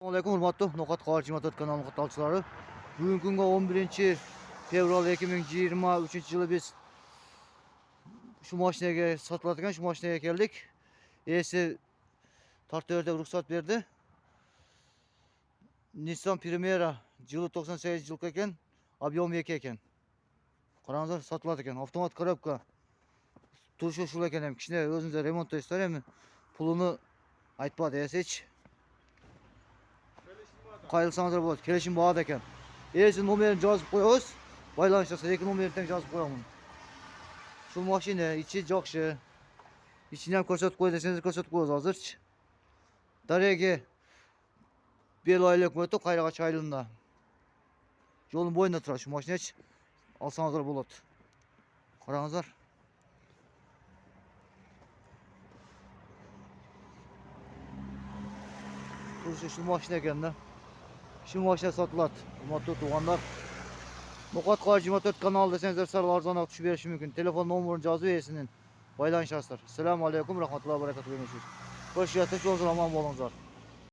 Assalamualaikum hurmatly Nokat Qahar 24 kanalının katılımcıları. Bugün günge 11 fevral 2023 yılı biz şu maşineye satılırken şu maşineye geldik. Esi tartörde ruhsat verdi. Nissan Primera yılı 98 yıllık eken, объем 2 eken. Karanızlar satılır eken, avtomat korobka. Turşu şul eken hem kişine özünüze remont da ister hem pulunu aytmadı esi hiç. Kayılsanızlar болады. Kelişim bağda eken. Esin numarini жазып koyuyoruz. Baylanışta 2 numarini tek жазып koyamın. Şu maşine içi жақсы. İçinden ko'rsatib qo'y deseniz ko'rsatib qo'yamiz hozirchi. Daryaga bel aylanib o'tib Qayrag'och aylığında. Yo'lning bo'yida turadi şu mashinachi. Alsangizlar bo'ladi. Qarangizlar. Turşu şu mashina ekanda. Şu mashina sotiladi. Hurmatli tuğanlar. Nokat Qahar 24 kanal deseniz sal arzonroq tushib berishi mumkin. Telefon nomerini yozib bersin. Baylanışasizlar. Assalomu alaykum rahmatullohi va barakatuh. Ko'rishyapti, yo'lingizlar omon bo'lingizlar.